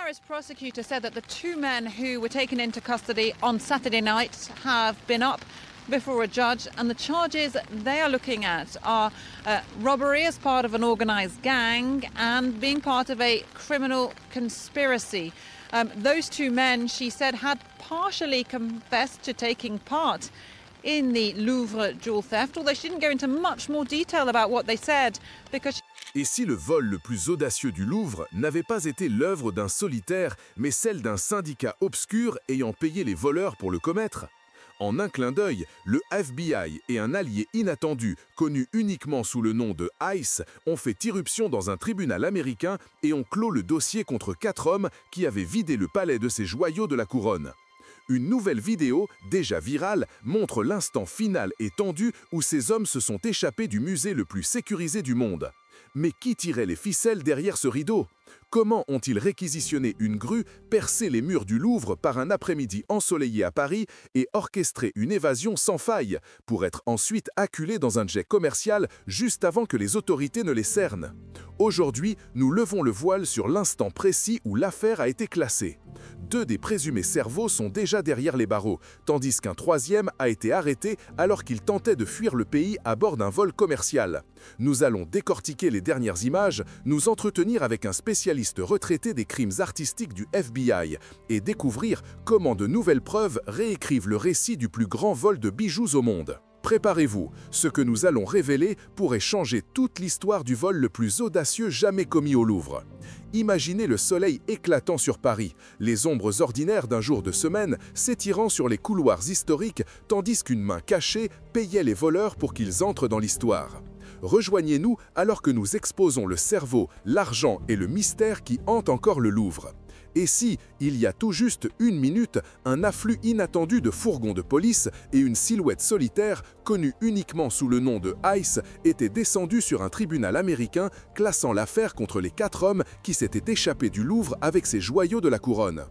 Paris prosecutor said that the two men who were taken into custody on Saturday night have been up before a judge, and the charges they are looking at are robbery as part of an organised gang and being part of a criminal conspiracy. Those two men, she said, had partially confessed to taking part in the Louvre jewel theft, although she didn't go into much more detail about what they said because Et si le vol le plus audacieux du Louvre n'avait pas été l'œuvre d'un solitaire, mais celle d'un syndicat obscur ayant payé les voleurs pour le commettre? En un clin d'œil, le FBI et un allié inattendu, connu uniquement sous le nom de ICE, ont fait irruption dans un tribunal américain et ont clos le dossier contre 4 hommes qui avaient vidé le palais de ses joyaux de la couronne. Une nouvelle vidéo, déjà virale, montre l'instant final et tendu où ces hommes se sont échappés du musée le plus sécurisé du monde. Mais qui tirait les ficelles derrière ce rideau? Comment ont-ils réquisitionné une grue, percé les murs du Louvre par un après-midi ensoleillé à Paris et orchestré une évasion sans faille, pour être ensuite acculés dans un jet commercial juste avant que les autorités ne les cernent? Aujourd'hui, nous levons le voile sur l'instant précis où l'affaire a été classée. 2 des présumés cerveaux sont déjà derrière les barreaux, tandis qu'un 3e a été arrêté alors qu'il tentait de fuir le pays à bord d'un vol commercial. Nous allons décortiquer les dernières images, nous entretenir avec un spécialiste retraité des crimes artistiques du FBI et découvrir comment de nouvelles preuves réécrivent le récit du plus grand vol de bijoux au monde. Préparez-vous, ce que nous allons révéler pourrait changer toute l'histoire du vol le plus audacieux jamais commis au Louvre. Imaginez le soleil éclatant sur Paris, les ombres ordinaires d'un jour de semaine s'étirant sur les couloirs historiques tandis qu'une main cachée payait les voleurs pour qu'ils entrent dans l'histoire. Rejoignez-nous alors que nous exposons le cerveau, l'argent et le mystère qui hantent encore le Louvre. Et si, il y a tout juste 1 minute, un afflux inattendu de fourgons de police et une silhouette solitaire, connue uniquement sous le nom de ICE, était descendu sur un tribunal américain classant l'affaire contre les 4 hommes qui s'étaient échappés du Louvre avec ces joyaux de la couronne.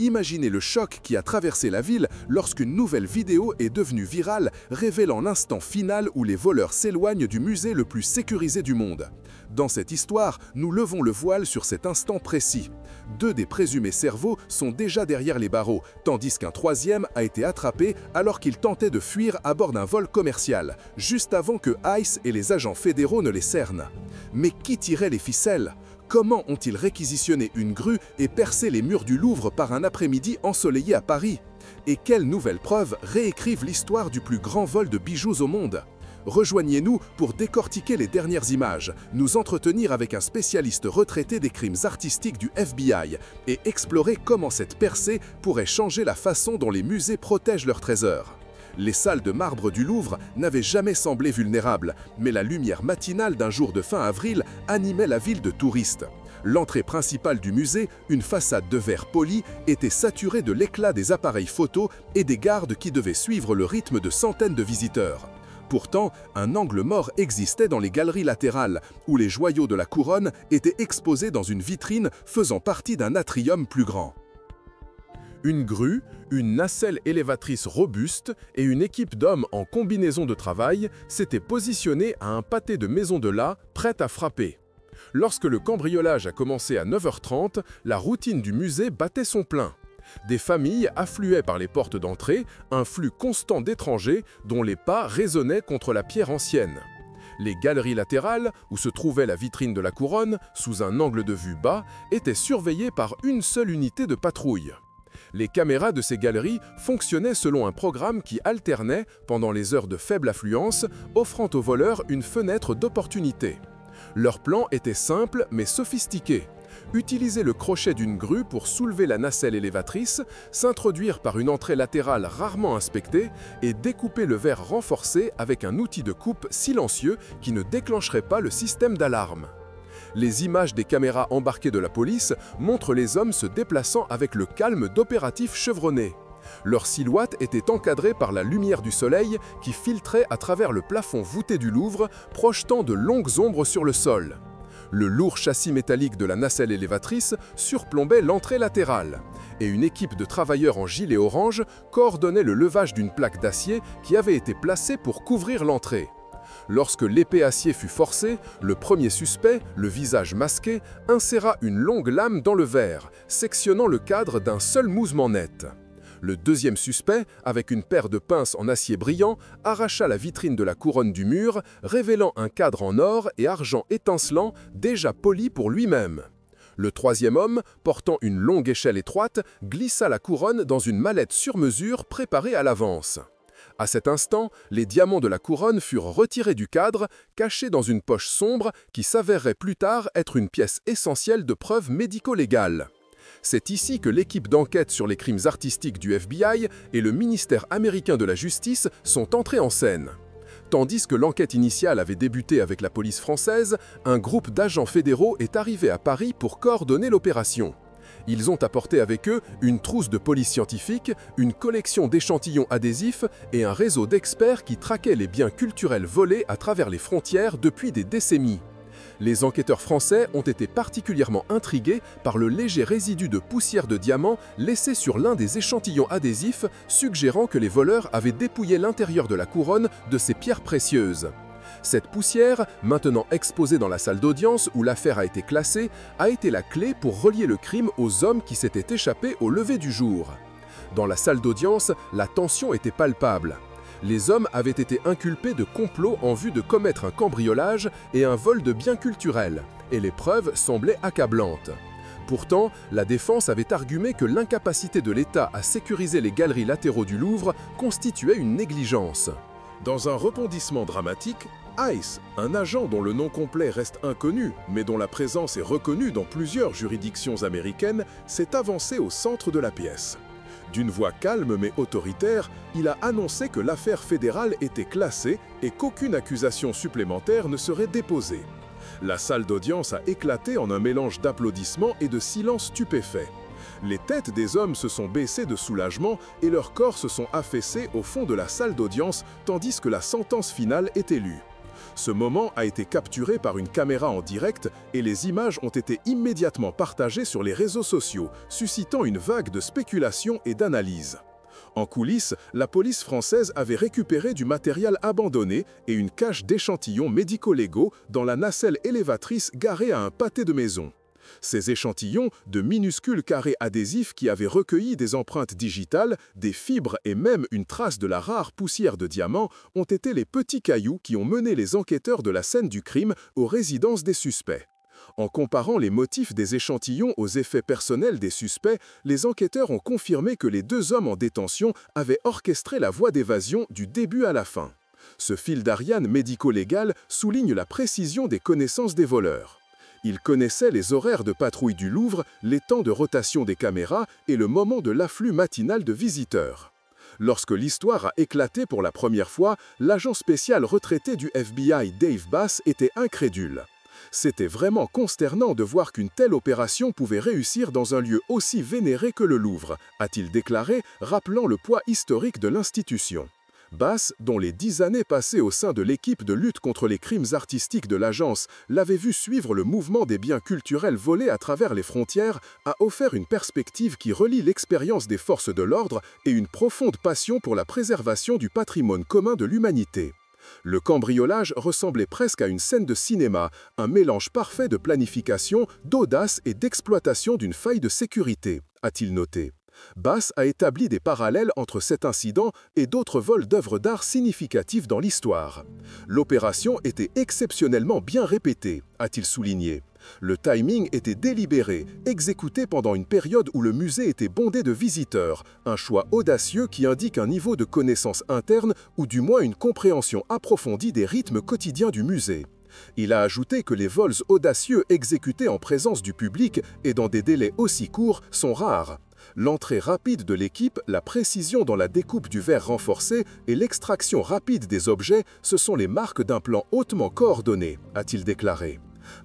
Imaginez le choc qui a traversé la ville lorsqu'une nouvelle vidéo est devenue virale, révélant l'instant final où les voleurs s'éloignent du musée le plus sécurisé du monde. Dans cette histoire, nous levons le voile sur cet instant précis. 2 des présumés cerveaux sont déjà derrière les barreaux, tandis qu'un 3e a été attrapé alors qu'il tentait de fuir à bord d'un vol commercial, juste avant que ICE et les agents fédéraux ne les cernent. Mais qui tirait les ficelles? Comment ont-ils réquisitionné une grue et percé les murs du Louvre par un après-midi ensoleillé à Paris? Et quelles nouvelles preuves réécrivent l'histoire du plus grand vol de bijoux au monde? Rejoignez-nous pour décortiquer les dernières images, nous entretenir avec un spécialiste retraité des crimes artistiques du FBI et explorer comment cette percée pourrait changer la façon dont les musées protègent leurs trésors. Les salles de marbre du Louvre n'avaient jamais semblé vulnérables, mais la lumière matinale d'un jour de fin avril animait la ville de touristes. L'entrée principale du musée, une façade de verre poli, était saturée de l'éclat des appareils photo et des gardes qui devaient suivre le rythme de centaines de visiteurs. Pourtant, un angle mort existait dans les galeries latérales, où les joyaux de la couronne étaient exposés dans une vitrine faisant partie d'un atrium plus grand. Une grue, une nacelle élévatrice robuste et une équipe d'hommes en combinaison de travail s'étaient positionnés à un pâté de maison de là, prête à frapper. Lorsque le cambriolage a commencé à 9h30, la routine du musée battait son plein. Des familles affluaient par les portes d'entrée, un flux constant d'étrangers dont les pas résonnaient contre la pierre ancienne. Les galeries latérales, où se trouvait la vitrine de la couronne, sous un angle de vue bas, étaient surveillées par une seule unité de patrouille. Les caméras de ces galeries fonctionnaient selon un programme qui alternait, pendant les heures de faible affluence, offrant aux voleurs une fenêtre d'opportunité. Leur plan était simple mais sophistiqué. Utiliser le crochet d'une grue pour soulever la nacelle élévatrice, s'introduire par une entrée latérale rarement inspectée et découper le verre renforcé avec un outil de coupe silencieux qui ne déclencherait pas le système d'alarme. Les images des caméras embarquées de la police montrent les hommes se déplaçant avec le calme d'opératifs chevronnés. Leur silhouette était encadrée par la lumière du soleil qui filtrait à travers le plafond voûté du Louvre, projetant de longues ombres sur le sol. Le lourd châssis métallique de la nacelle élévatrice surplombait l'entrée latérale, et une équipe de travailleurs en gilet orange coordonnait le levage d'une plaque d'acier qui avait été placée pour couvrir l'entrée. Lorsque l'épée acier fut forcée, le premier suspect, le visage masqué, inséra une longue lame dans le verre, sectionnant le cadre d'un seul mouvement net. Le deuxième suspect, avec une paire de pinces en acier brillant, arracha la vitrine de la couronne du mur, révélant un cadre en or et argent étincelant, déjà poli pour lui-même. Le troisième homme, portant une longue échelle étroite, glissa la couronne dans une mallette sur mesure préparée à l'avance. À cet instant, les diamants de la couronne furent retirés du cadre, cachés dans une poche sombre qui s'avérerait plus tard être une pièce essentielle de preuve médico-légale. C'est ici que l'équipe d'enquête sur les crimes artistiques du FBI et le ministère américain de la Justice sont entrés en scène. Tandis que l'enquête initiale avait débuté avec la police française, un groupe d'agents fédéraux est arrivé à Paris pour coordonner l'opération. Ils ont apporté avec eux une trousse de police scientifique, une collection d'échantillons adhésifs et un réseau d'experts qui traquaient les biens culturels volés à travers les frontières depuis des décennies. Les enquêteurs français ont été particulièrement intrigués par le léger résidu de poussière de diamant laissé sur l'un des échantillons adhésifs, suggérant que les voleurs avaient dépouillé l'intérieur de la couronne de ces pierres précieuses. Cette poussière, maintenant exposée dans la salle d'audience où l'affaire a été classée, a été la clé pour relier le crime aux hommes qui s'étaient échappés au lever du jour. Dans la salle d'audience, la tension était palpable. Les hommes avaient été inculpés de complot en vue de commettre un cambriolage et un vol de biens culturels, et les preuves semblaient accablantes. Pourtant, la défense avait argué que l'incapacité de l'État à sécuriser les galeries latéraux du Louvre constituait une négligence. Dans un rebondissement dramatique, Ice, un agent dont le nom complet reste inconnu, mais dont la présence est reconnue dans plusieurs juridictions américaines, s'est avancé au centre de la pièce. D'une voix calme mais autoritaire, il a annoncé que l'affaire fédérale était classée et qu'aucune accusation supplémentaire ne serait déposée. La salle d'audience a éclaté en un mélange d'applaudissements et de silence stupéfait. Les têtes des hommes se sont baissées de soulagement et leurs corps se sont affaissés au fond de la salle d'audience tandis que la sentence finale était lue. Ce moment a été capturé par une caméra en direct et les images ont été immédiatement partagées sur les réseaux sociaux, suscitant une vague de spéculation et d'analyse. En coulisses, la police française avait récupéré du matériel abandonné et une cache d'échantillons médico-légaux dans la nacelle élévatrice garée à un pâté de maison. Ces échantillons, de minuscules carrés adhésifs qui avaient recueilli des empreintes digitales, des fibres et même une trace de la rare poussière de diamant, ont été les petits cailloux qui ont mené les enquêteurs de la scène du crime aux résidences des suspects. En comparant les motifs des échantillons aux effets personnels des suspects, les enquêteurs ont confirmé que les deux hommes en détention avaient orchestré la voie d'évasion du début à la fin. Ce fil d'Ariane médico-légal souligne la précision des connaissances des voleurs. Ils connaissaient les horaires de patrouille du Louvre, les temps de rotation des caméras et le moment de l'afflux matinal de visiteurs. Lorsque l'histoire a éclaté pour la première fois, l'agent spécial retraité du FBI Dave Bass était incrédule. C'était vraiment consternant de voir qu'une telle opération pouvait réussir dans un lieu aussi vénéré que le Louvre, a-t-il déclaré, rappelant le poids historique de l'institution. Bass, dont les 10 années passées au sein de l'équipe de lutte contre les crimes artistiques de l'agence l'avait vu suivre le mouvement des biens culturels volés à travers les frontières, a offert une perspective qui relie l'expérience des forces de l'ordre et une profonde passion pour la préservation du patrimoine commun de l'humanité. Le cambriolage ressemblait presque à une scène de cinéma, un mélange parfait de planification, d'audace et d'exploitation d'une faille de sécurité, a-t-il noté. Bass a établi des parallèles entre cet incident et d'autres vols d'œuvres d'art significatifs dans l'histoire. L'opération était exceptionnellement bien répétée, a-t-il souligné. Le timing était délibéré, exécuté pendant une période où le musée était bondé de visiteurs, un choix audacieux qui indique un niveau de connaissance interne ou du moins une compréhension approfondie des rythmes quotidiens du musée. Il a ajouté que les vols audacieux exécutés en présence du public et dans des délais aussi courts sont rares. L'entrée rapide de l'équipe, la précision dans la découpe du verre renforcé et l'extraction rapide des objets, ce sont les marques d'un plan hautement coordonné, a-t-il déclaré.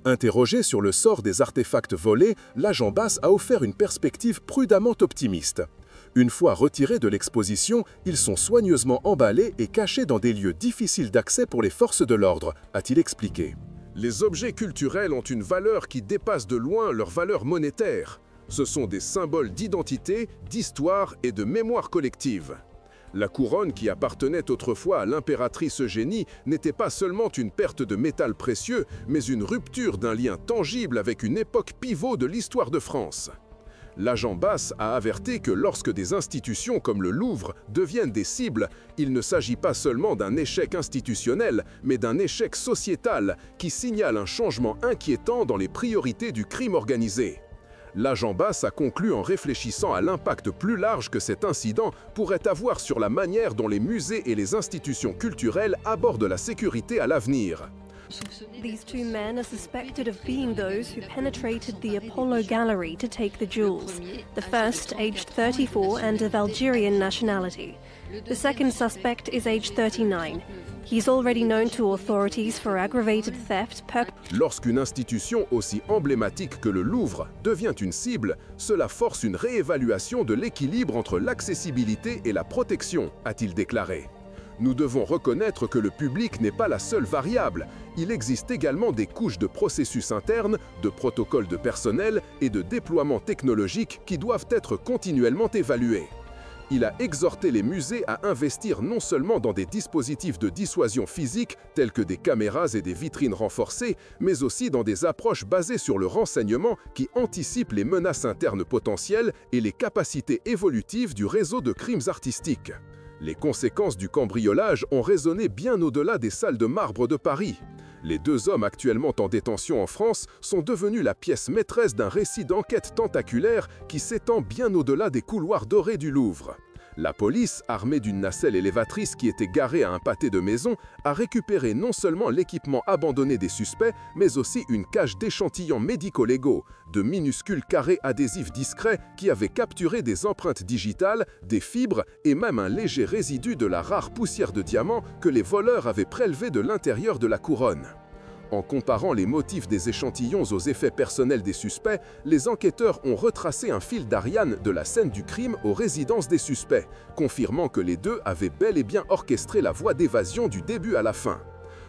Interrogé sur le sort des artefacts volés, l'agent Bass a offert une perspective prudemment optimiste. Une fois retirés de l'exposition, ils sont soigneusement emballés et cachés dans des lieux difficiles d'accès pour les forces de l'ordre, a-t-il expliqué. Les objets culturels ont une valeur qui dépasse de loin leur valeur monétaire. Ce sont des symboles d'identité, d'histoire et de mémoire collective. La couronne qui appartenait autrefois à l'impératrice Eugénie n'était pas seulement une perte de métal précieux, mais une rupture d'un lien tangible avec une époque pivot de l'histoire de France. L'agent Bass a averti que lorsque des institutions comme le Louvre deviennent des cibles, il ne s'agit pas seulement d'un échec institutionnel, mais d'un échec sociétal qui signale un changement inquiétant dans les priorités du crime organisé. L'agent Bass a conclu en réfléchissant à l'impact plus large que cet incident pourrait avoir sur la manière dont les musées et les institutions culturelles abordent la sécurité à l'avenir. These two men are suspected of being those who penetrated the Apollo Gallery to take the jewels. The first, aged 34 and of Algerian nationality. The second suspect is aged 39. He's already known to authorities for aggravated theft. Lorsqu'une institution aussi emblématique que le Louvre devient une cible, cela force une réévaluation de l'équilibre entre l'accessibilité et la protection, a-t-il déclaré. Nous devons reconnaître que le public n'est pas la seule variable. Il existe également des couches de processus internes, de protocoles de personnel et de déploiements technologiques qui doivent être continuellement évalués. Il a exhorté les musées à investir non seulement dans des dispositifs de dissuasion physique tels que des caméras et des vitrines renforcées, mais aussi dans des approches basées sur le renseignement qui anticipent les menaces internes potentielles et les capacités évolutives du réseau de crimes artistiques. Les conséquences du cambriolage ont résonné bien au-delà des salles de marbre de Paris. Les deux hommes actuellement en détention en France sont devenus la pièce maîtresse d'un récit d'enquête tentaculaire qui s'étend bien au-delà des couloirs dorés du Louvre. La police, armée d'une nacelle élévatrice qui était garée à un pâté de maison, a récupéré non seulement l'équipement abandonné des suspects, mais aussi une cache d'échantillons médico-légaux, de minuscules carrés adhésifs discrets qui avaient capturé des empreintes digitales, des fibres et même un léger résidu de la rare poussière de diamant que les voleurs avaient prélevé de l'intérieur de la couronne. En comparant les motifs des échantillons aux effets personnels des suspects, les enquêteurs ont retracé un fil d'Ariane de la scène du crime aux résidences des suspects, confirmant que les deux avaient bel et bien orchestré la voie d'évasion du début à la fin.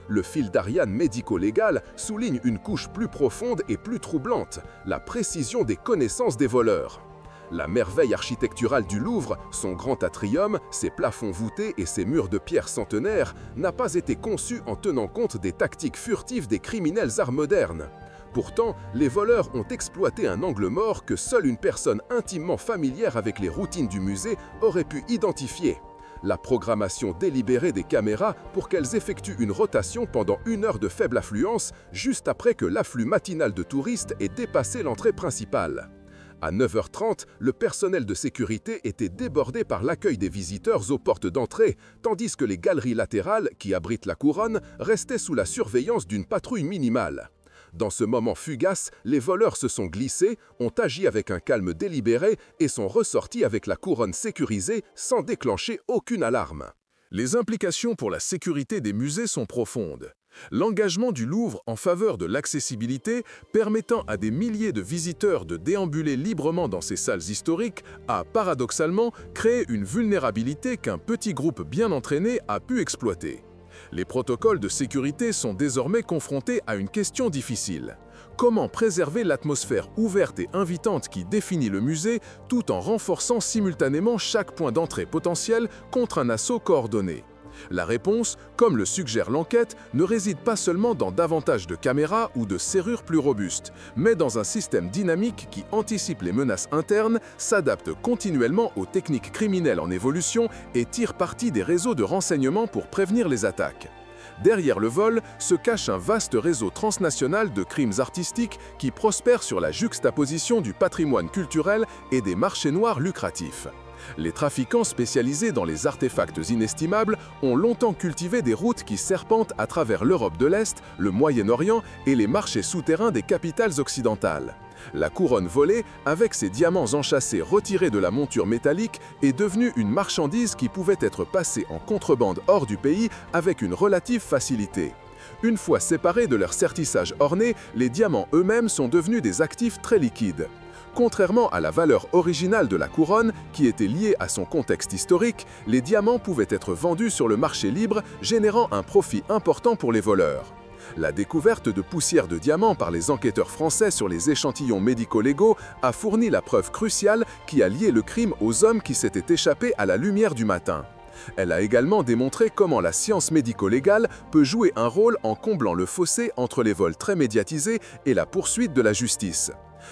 Le fil d'Ariane médico-légal souligne une couche plus profonde et plus troublante, la précision des connaissances des voleurs. La merveille architecturale du Louvre, son grand atrium, ses plafonds voûtés et ses murs de pierre centenaires, n'a pas été conçue en tenant compte des tactiques furtives des criminels arts modernes. Pourtant, les voleurs ont exploité un angle mort que seule une personne intimement familière avec les routines du musée aurait pu identifier. La programmation délibérée des caméras pour qu'elles effectuent une rotation pendant 1 heure de faible affluence, juste après que l'afflux matinal de touristes ait dépassé l'entrée principale. À 9h30, le personnel de sécurité était débordé par l'accueil des visiteurs aux portes d'entrée, tandis que les galeries latérales, qui abritent la couronne, restaient sous la surveillance d'une patrouille minimale. Dans ce moment fugace, les voleurs se sont glissés, ont agi avec un calme délibéré et sont ressortis avec la couronne sécurisée sans déclencher aucune alarme. Les implications pour la sécurité des musées sont profondes. L'engagement du Louvre en faveur de l'accessibilité, permettant à des milliers de visiteurs de déambuler librement dans ces salles historiques, a paradoxalement créé une vulnérabilité qu'un petit groupe bien entraîné a pu exploiter. Les protocoles de sécurité sont désormais confrontés à une question difficile. Comment préserver l'atmosphère ouverte et invitante qui définit le musée tout en renforçant simultanément chaque point d'entrée potentiel contre un assaut coordonné ? La réponse, comme le suggère l'enquête, ne réside pas seulement dans davantage de caméras ou de serrures plus robustes, mais dans un système dynamique qui anticipe les menaces internes, s'adapte continuellement aux techniques criminelles en évolution et tire parti des réseaux de renseignement pour prévenir les attaques. Derrière le vol se cache un vaste réseau transnational de crimes artistiques qui prospère sur la juxtaposition du patrimoine culturel et des marchés noirs lucratifs. Les trafiquants spécialisés dans les artefacts inestimables ont longtemps cultivé des routes qui serpentent à travers l'Europe de l'Est, le Moyen-Orient et les marchés souterrains des capitales occidentales. La couronne volée, avec ses diamants enchâssés retirés de la monture métallique, est devenue une marchandise qui pouvait être passée en contrebande hors du pays avec une relative facilité. Une fois séparés de leur sertissage orné, les diamants eux-mêmes sont devenus des actifs très liquides. Contrairement à la valeur originale de la couronne, qui était liée à son contexte historique, les diamants pouvaient être vendus sur le marché libre, générant un profit important pour les voleurs. La découverte de poussières de diamants par les enquêteurs français sur les échantillons médico-légaux a fourni la preuve cruciale qui a lié le crime aux hommes qui s'étaient échappés à la lumière du matin. Elle a également démontré comment la science médico-légale peut jouer un rôle en comblant le fossé entre les vols très médiatisés et la poursuite de la justice.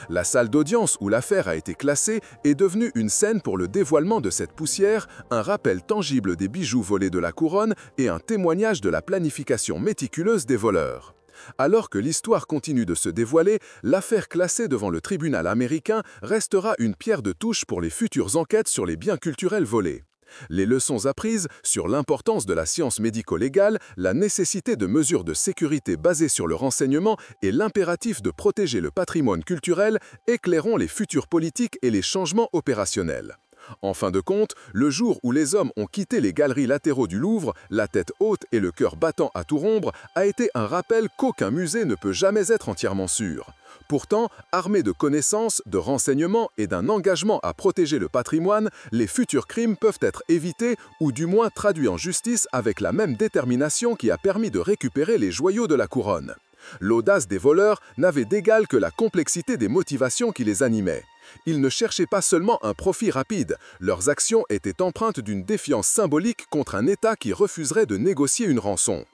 La salle d'audience où l'affaire a été classée est devenue une scène pour le dévoilement de cette poussière, un rappel tangible des bijoux volés de la couronne et un témoignage de la planification méticuleuse des voleurs. Alors que l'histoire continue de se dévoiler, l'affaire classée devant le tribunal américain restera une pierre de touche pour les futures enquêtes sur les biens culturels volés. Les leçons apprises sur l'importance de la science médico-légale, la nécessité de mesures de sécurité basées sur le renseignement et l'impératif de protéger le patrimoine culturel éclaireront les futures politiques et les changements opérationnels. En fin de compte, le jour où les hommes ont quitté les galeries latéraux du Louvre, la tête haute et le cœur battant à tout rompre, a été un rappel qu'aucun musée ne peut jamais être entièrement sûr. Pourtant, armés de connaissances, de renseignements et d'un engagement à protéger le patrimoine, les futurs crimes peuvent être évités ou du moins traduits en justice avec la même détermination qui a permis de récupérer les joyaux de la couronne. L'audace des voleurs n'avait d'égal que la complexité des motivations qui les animaient. Ils ne cherchaient pas seulement un profit rapide, leurs actions étaient empreintes d'une défiance symbolique contre un État qui refuserait de négocier une rançon.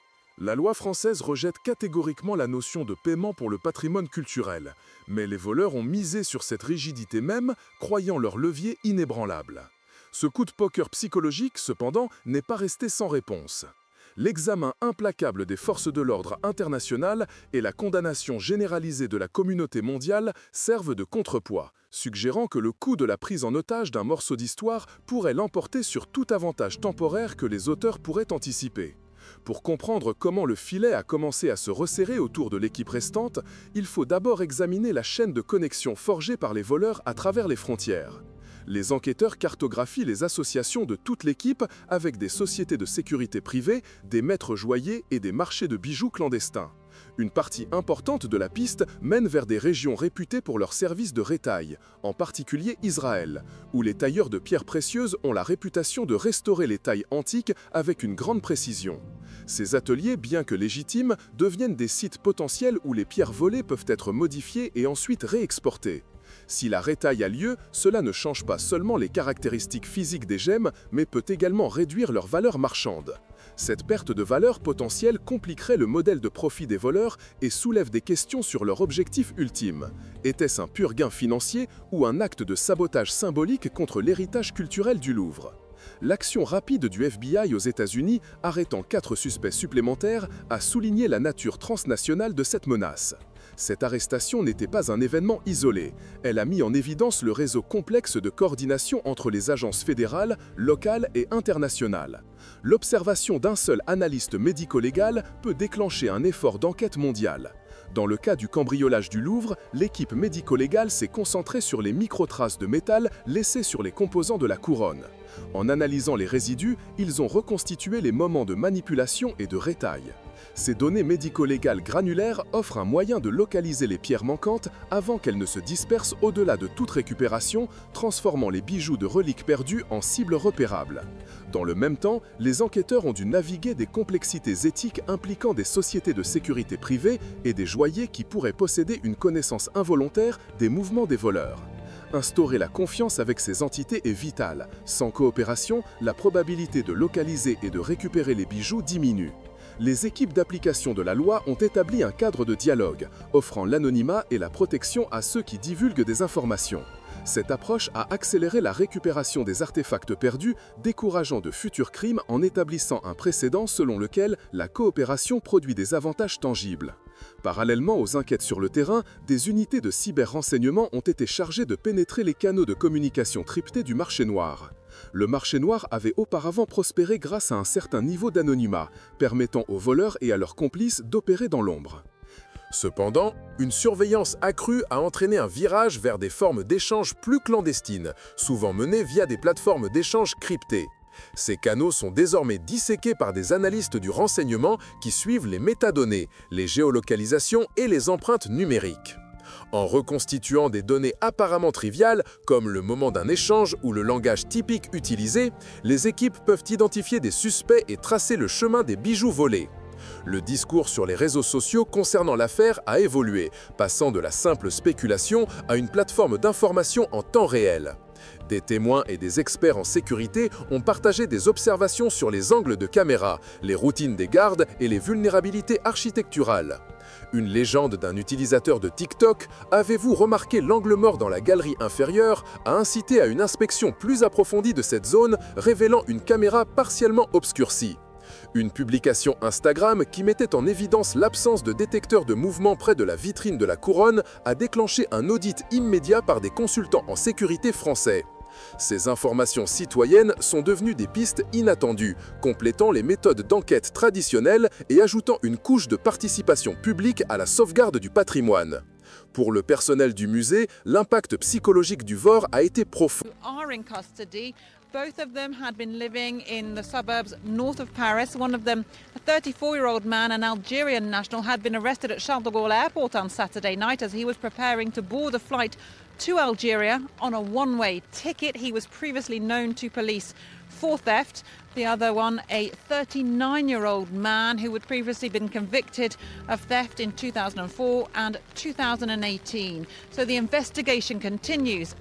La loi française rejette catégoriquement la notion de paiement pour le patrimoine culturel, mais les voleurs ont misé sur cette rigidité même, croyant leur levier inébranlable. Ce coup de poker psychologique, cependant, n'est pas resté sans réponse. L'examen implacable des forces de l'ordre internationales et la condamnation généralisée de la communauté mondiale servent de contrepoids, suggérant que le coût de la prise en otage d'un morceau d'histoire pourrait l'emporter sur tout avantage temporaire que les auteurs pourraient anticiper. Pour comprendre comment le filet a commencé à se resserrer autour de l'équipe restante, il faut d'abord examiner la chaîne de connexion forgée par les voleurs à travers les frontières. Les enquêteurs cartographient les associations de toute l'équipe avec des sociétés de sécurité privées, des maîtres joailliers et des marchés de bijoux clandestins. Une partie importante de la piste mène vers des régions réputées pour leurs services de rétail, en particulier Israël, où les tailleurs de pierres précieuses ont la réputation de restaurer les tailles antiques avec une grande précision. Ces ateliers, bien que légitimes, deviennent des sites potentiels où les pierres volées peuvent être modifiées et ensuite réexportées. Si la rétaille a lieu, cela ne change pas seulement les caractéristiques physiques des gemmes, mais peut également réduire leur valeur marchande. Cette perte de valeur potentielle compliquerait le modèle de profit des voleurs et soulève des questions sur leur objectif ultime. Était-ce un pur gain financier ou un acte de sabotage symbolique contre l'héritage culturel du Louvre ? L'action rapide du FBI aux États-Unis, arrêtant 4 suspects supplémentaires, a souligné la nature transnationale de cette menace. Cette arrestation n'était pas un événement isolé. Elle a mis en évidence le réseau complexe de coordination entre les agences fédérales, locales et internationales. L'observation d'un seul analyste médico-légal peut déclencher un effort d'enquête mondiale. Dans le cas du cambriolage du Louvre, l'équipe médico-légale s'est concentrée sur les microtraces de métal laissées sur les composants de la couronne. En analysant les résidus, ils ont reconstitué les moments de manipulation et de rétaille. Ces données médico-légales granulaires offrent un moyen de localiser les pierres manquantes avant qu'elles ne se dispersent au-delà de toute récupération, transformant les bijoux de reliques perdues en cibles repérables. Dans le même temps, les enquêteurs ont dû naviguer des complexités éthiques impliquant des sociétés de sécurité privées et des joailliers qui pourraient posséder une connaissance involontaire des mouvements des voleurs. Instaurer la confiance avec ces entités est vital. Sans coopération, la probabilité de localiser et de récupérer les bijoux diminue. Les équipes d'application de la loi ont établi un cadre de dialogue, offrant l'anonymat et la protection à ceux qui divulguent des informations. Cette approche a accéléré la récupération des artefacts perdus, décourageant de futurs crimes en établissant un précédent selon lequel la coopération produit des avantages tangibles. Parallèlement aux enquêtes sur le terrain, des unités de cyber-renseignement ont été chargées de pénétrer les canaux de communication cryptés du marché noir. Le marché noir avait auparavant prospéré grâce à un certain niveau d'anonymat, permettant aux voleurs et à leurs complices d'opérer dans l'ombre. Cependant, une surveillance accrue a entraîné un virage vers des formes d'échange plus clandestines, souvent menées via des plateformes d'échange cryptées. Ces canaux sont désormais disséqués par des analystes du renseignement qui suivent les métadonnées, les géolocalisations et les empreintes numériques. En reconstituant des données apparemment triviales, comme le moment d'un échange ou le langage typique utilisé, les équipes peuvent identifier des suspects et tracer le chemin des bijoux volés. Le discours sur les réseaux sociaux concernant l'affaire a évolué, passant de la simple spéculation à une plateforme d'information en temps réel. Des témoins et des experts en sécurité ont partagé des observations sur les angles de caméra, les routines des gardes et les vulnérabilités architecturales. Une légende d'un utilisateur de TikTok, avez-vous remarqué l'angle mort dans la galerie inférieure, a incité à une inspection plus approfondie de cette zone, révélant une caméra partiellement obscurcie. Une publication Instagram qui mettait en évidence l'absence de détecteur de mouvement près de la vitrine de la couronne a déclenché un audit immédiat par des consultants en sécurité français. Ces informations citoyennes sont devenues des pistes inattendues, complétant les méthodes d'enquête traditionnelles et ajoutant une couche de participation publique à la sauvegarde du patrimoine. Pour le personnel du musée, l'impact psychologique du vol a été profond. Both of them had been living in the suburbs north of Paris. One of them, a 34-year-old man, an Algerian national, had been arrested at Charles de Gaulle airport on Saturday night as he was preparing to board a flight to Algeria on a one-way ticket. He was previously known to police for theft. The other one, a 39-year-old man who had previously been convicted of theft in 2004 and 2018. So the investigation continues.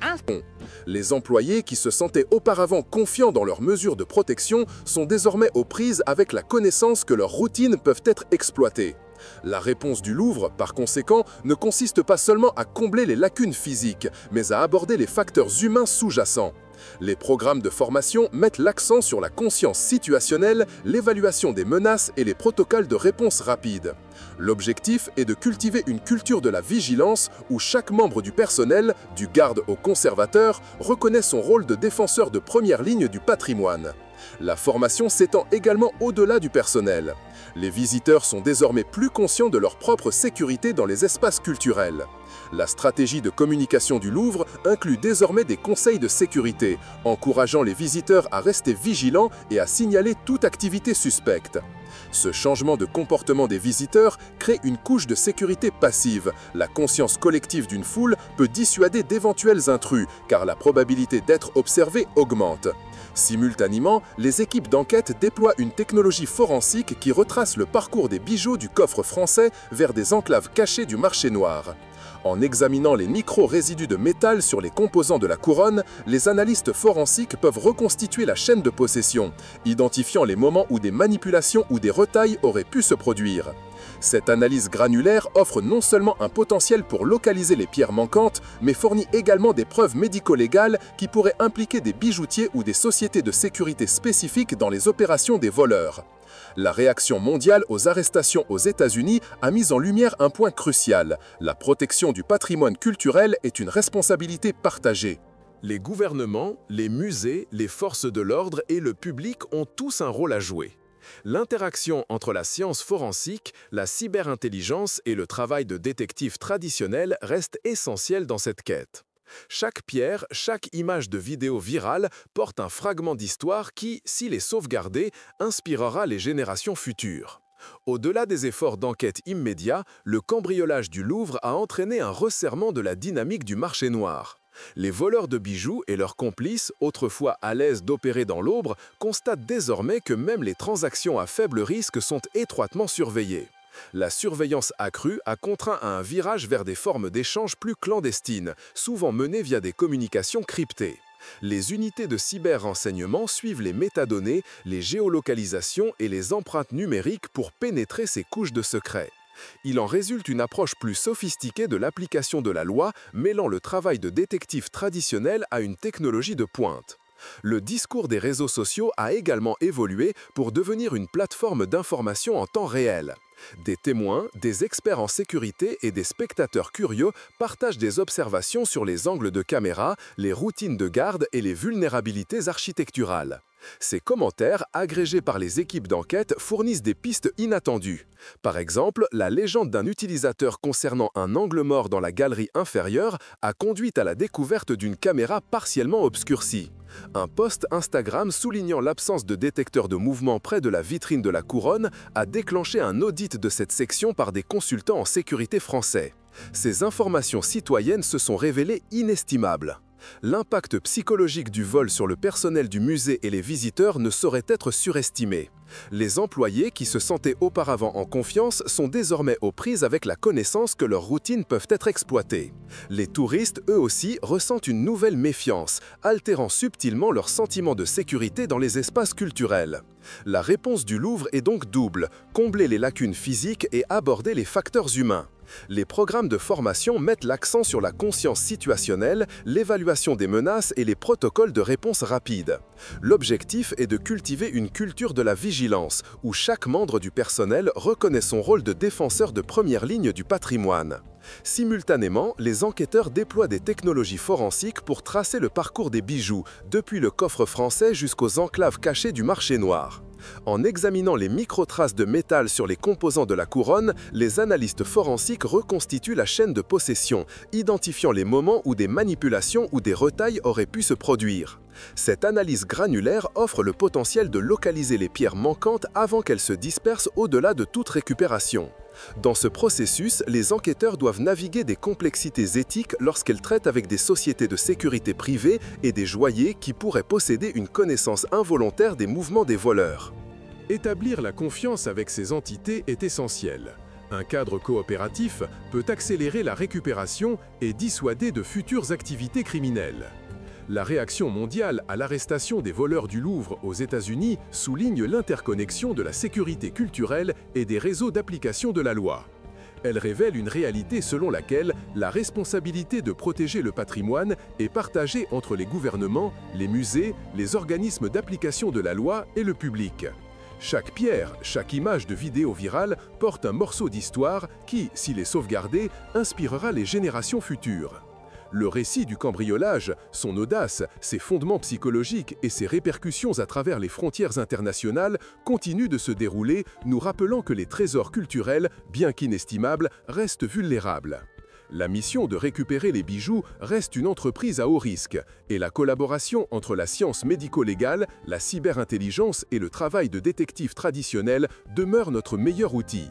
Les employés qui se sentaient auparavant confiants dans leurs mesures de protection sont désormais aux prises avec la connaissance que leurs routines peuvent être exploitées. La réponse du Louvre, par conséquent, ne consiste pas seulement à combler les lacunes physiques, mais à aborder les facteurs humains sous-jacents. Les programmes de formation mettent l'accent sur la conscience situationnelle, l'évaluation des menaces et les protocoles de réponse rapide. L'objectif est de cultiver une culture de la vigilance où chaque membre du personnel, du garde au conservateur, reconnaît son rôle de défenseur de première ligne du patrimoine. La formation s'étend également au-delà du personnel. Les visiteurs sont désormais plus conscients de leur propre sécurité dans les espaces culturels. La stratégie de communication du Louvre inclut désormais des conseils de sécurité, encourageant les visiteurs à rester vigilants et à signaler toute activité suspecte. Ce changement de comportement des visiteurs crée une couche de sécurité passive. La conscience collective d'une foule peut dissuader d'éventuels intrus, car la probabilité d'être observé augmente. Simultanément, les équipes d'enquête déploient une technologie forensique qui retrace le parcours des bijoux du coffre français vers des enclaves cachées du marché noir. En examinant les micro-résidus de métal sur les composants de la couronne, les analystes forensiques peuvent reconstituer la chaîne de possession, identifiant les moments où des manipulations ou des retailles auraient pu se produire. Cette analyse granulaire offre non seulement un potentiel pour localiser les pierres manquantes, mais fournit également des preuves médico-légales qui pourraient impliquer des bijoutiers ou des sociétés de sécurité spécifiques dans les opérations des voleurs. La réaction mondiale aux arrestations aux États-Unis a mis en lumière un point crucial. La protection du patrimoine culturel est une responsabilité partagée. Les gouvernements, les musées, les forces de l'ordre et le public ont tous un rôle à jouer. L'interaction entre la science forensique, la cyberintelligence et le travail de détective traditionnel reste essentielle dans cette quête. Chaque pierre, chaque image de vidéo virale porte un fragment d'histoire qui, s'il est sauvegardé, inspirera les générations futures. Au-delà des efforts d'enquête immédiats, le cambriolage du Louvre a entraîné un resserrement de la dynamique du marché noir. Les voleurs de bijoux et leurs complices, autrefois à l'aise d'opérer dans l'ombre, constatent désormais que même les transactions à faible risque sont étroitement surveillées. La surveillance accrue a contraint à un virage vers des formes d'échange plus clandestines, souvent menées via des communications cryptées. Les unités de cyber-renseignement suivent les métadonnées, les géolocalisations et les empreintes numériques pour pénétrer ces couches de secret. Il en résulte une approche plus sophistiquée de l'application de la loi, mêlant le travail de détective traditionnel à une technologie de pointe. Le discours des réseaux sociaux a également évolué pour devenir une plateforme d'information en temps réel. Des témoins, des experts en sécurité et des spectateurs curieux partagent des observations sur les angles de caméra, les routines de garde et les vulnérabilités architecturales. Ces commentaires, agrégés par les équipes d'enquête, fournissent des pistes inattendues. Par exemple, la légende d'un utilisateur concernant un angle mort dans la galerie inférieure a conduit à la découverte d'une caméra partiellement obscurcie. Un post Instagram soulignant l'absence de détecteur de mouvement près de la vitrine de la couronne a déclenché un audit de cette section par des consultants en sécurité français. Ces informations citoyennes se sont révélées inestimables. L'impact psychologique du vol sur le personnel du musée et les visiteurs ne saurait être surestimé. Les employés qui se sentaient auparavant en confiance sont désormais aux prises avec la connaissance que leurs routines peuvent être exploitées. Les touristes, eux aussi, ressentent une nouvelle méfiance, altérant subtilement leur sentiment de sécurité dans les espaces culturels. La réponse du Louvre est donc double, combler les lacunes physiques et aborder les facteurs humains. Les programmes de formation mettent l'accent sur la conscience situationnelle, l'évaluation des menaces et les protocoles de réponse rapide. L'objectif est de cultiver une culture de la vigilance, où chaque membre du personnel reconnaît son rôle de défenseur de première ligne du patrimoine. Simultanément, les enquêteurs déploient des technologies forensiques pour tracer le parcours des bijoux, depuis le coffre français jusqu'aux enclaves cachées du marché noir. En examinant les microtraces de métal sur les composants de la couronne, les analystes forensiques reconstituent la chaîne de possession, identifiant les moments où des manipulations ou des retailles auraient pu se produire. Cette analyse granulaire offre le potentiel de localiser les pierres manquantes avant qu'elles se dispersent au-delà de toute récupération. Dans ce processus, les enquêteurs doivent naviguer des complexités éthiques lorsqu'elles traitent avec des sociétés de sécurité privées et des joailliers qui pourraient posséder une connaissance involontaire des mouvements des voleurs. Établir la confiance avec ces entités est essentiel. Un cadre coopératif peut accélérer la récupération et dissuader de futures activités criminelles. La réaction mondiale à l'arrestation des voleurs du Louvre aux États-Unis souligne l'interconnexion de la sécurité culturelle et des réseaux d'application de la loi. Elle révèle une réalité selon laquelle la responsabilité de protéger le patrimoine est partagée entre les gouvernements, les musées, les organismes d'application de la loi et le public. Chaque pierre, chaque image de vidéo virale porte un morceau d'histoire qui, s'il est sauvegardé, inspirera les générations futures. Le récit du cambriolage, son audace, ses fondements psychologiques et ses répercussions à travers les frontières internationales continuent de se dérouler, nous rappelant que les trésors culturels, bien qu'inestimables, restent vulnérables. La mission de récupérer les bijoux reste une entreprise à haut risque, et la collaboration entre la science médico-légale, la cyberintelligence et le travail de détective traditionnel demeure notre meilleur outil.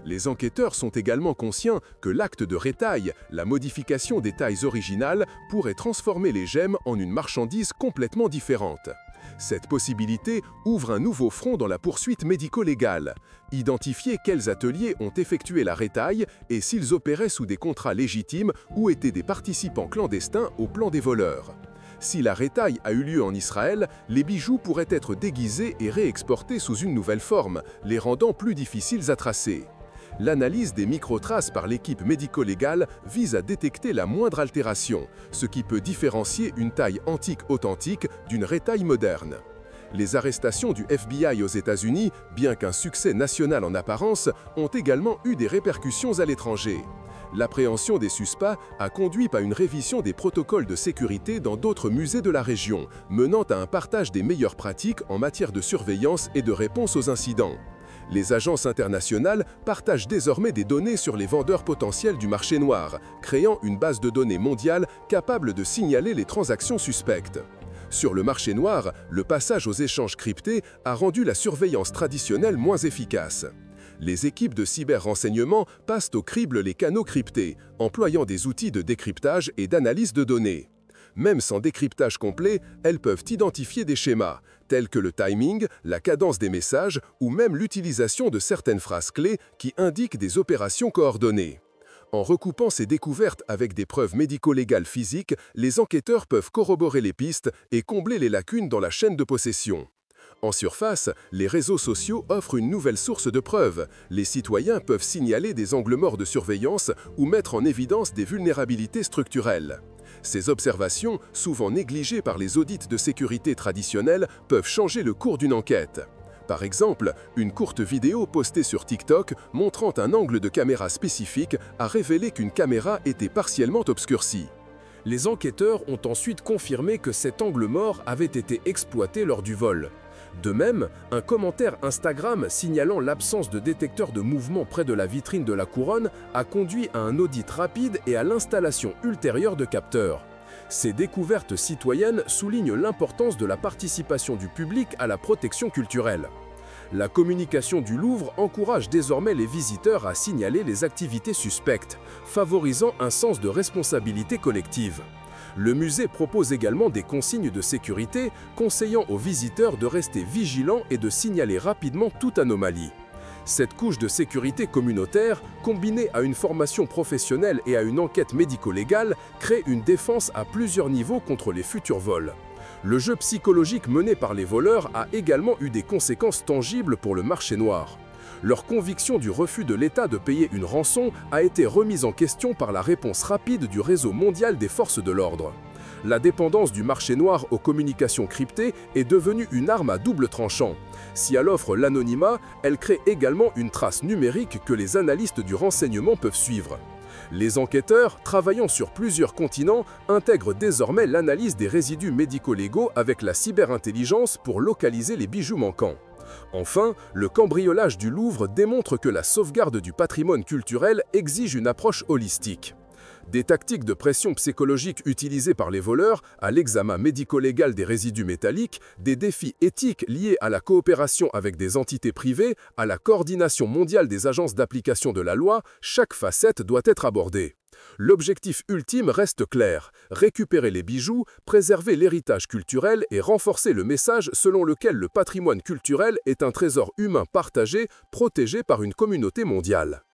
Les enquêteurs sont également conscients que l'acte de rétaille, la modification des tailles originales, pourrait transformer les gemmes en une marchandise complètement différente. Cette possibilité ouvre un nouveau front dans la poursuite médico-légale. Identifier quels ateliers ont effectué la rétaille et s'ils opéraient sous des contrats légitimes ou étaient des participants clandestins au plan des voleurs. Si la rétaille a eu lieu en Israël, les bijoux pourraient être déguisés et réexportés sous une nouvelle forme, les rendant plus difficiles à tracer. L'analyse des microtraces par l'équipe médico-légale vise à détecter la moindre altération, ce qui peut différencier une taille antique authentique d'une rétaille moderne. Les arrestations du FBI aux États-Unis, bien qu'un succès national en apparence, ont également eu des répercussions à l'étranger. L'appréhension des suspects a conduit à une révision des protocoles de sécurité dans d'autres musées de la région, menant à un partage des meilleures pratiques en matière de surveillance et de réponse aux incidents. Les agences internationales partagent désormais des données sur les vendeurs potentiels du marché noir, créant une base de données mondiale capable de signaler les transactions suspectes. Sur le marché noir, le passage aux échanges cryptés a rendu la surveillance traditionnelle moins efficace. Les équipes de cyber-renseignement passent au crible les canaux cryptés, employant des outils de décryptage et d'analyse de données. Même sans décryptage complet, elles peuvent identifier des schémas, tels que le timing, la cadence des messages ou même l'utilisation de certaines phrases clés qui indiquent des opérations coordonnées. En recoupant ces découvertes avec des preuves médico-légales physiques, les enquêteurs peuvent corroborer les pistes et combler les lacunes dans la chaîne de possession. En surface, les réseaux sociaux offrent une nouvelle source de preuves. Les citoyens peuvent signaler des angles morts de surveillance ou mettre en évidence des vulnérabilités structurelles. Ces observations, souvent négligées par les audits de sécurité traditionnels, peuvent changer le cours d'une enquête. Par exemple, une courte vidéo postée sur TikTok montrant un angle de caméra spécifique a révélé qu'une caméra était partiellement obscurcie. Les enquêteurs ont ensuite confirmé que cet angle mort avait été exploité lors du vol. De même, un commentaire Instagram signalant l'absence de détecteur de mouvement près de la vitrine de la couronne a conduit à un audit rapide et à l'installation ultérieure de capteurs. Ces découvertes citoyennes soulignent l'importance de la participation du public à la protection culturelle. La communication du Louvre encourage désormais les visiteurs à signaler les activités suspectes, favorisant un sens de responsabilité collective. Le musée propose également des consignes de sécurité, conseillant aux visiteurs de rester vigilants et de signaler rapidement toute anomalie. Cette couche de sécurité communautaire, combinée à une formation professionnelle et à une enquête médico-légale, crée une défense à plusieurs niveaux contre les futurs vols. Le jeu psychologique mené par les voleurs a également eu des conséquences tangibles pour le marché noir. Leur conviction du refus de l'État de payer une rançon a été remise en question par la réponse rapide du réseau mondial des forces de l'ordre. La dépendance du marché noir aux communications cryptées est devenue une arme à double tranchant. Si elle offre l'anonymat, elle crée également une trace numérique que les analystes du renseignement peuvent suivre. Les enquêteurs, travaillant sur plusieurs continents, intègrent désormais l'analyse des résidus médico-légaux avec la cyberintelligence pour localiser les bijoux manquants. Enfin, le cambriolage du Louvre démontre que la sauvegarde du patrimoine culturel exige une approche holistique. Des tactiques de pression psychologique utilisées par les voleurs, à l'examen médico-légal des résidus métalliques, des défis éthiques liés à la coopération avec des entités privées, à la coordination mondiale des agences d'application de la loi, chaque facette doit être abordée. L'objectif ultime reste clair, récupérer les bijoux, préserver l'héritage culturel et renforcer le message selon lequel le patrimoine culturel est un trésor humain partagé, protégé par une communauté mondiale.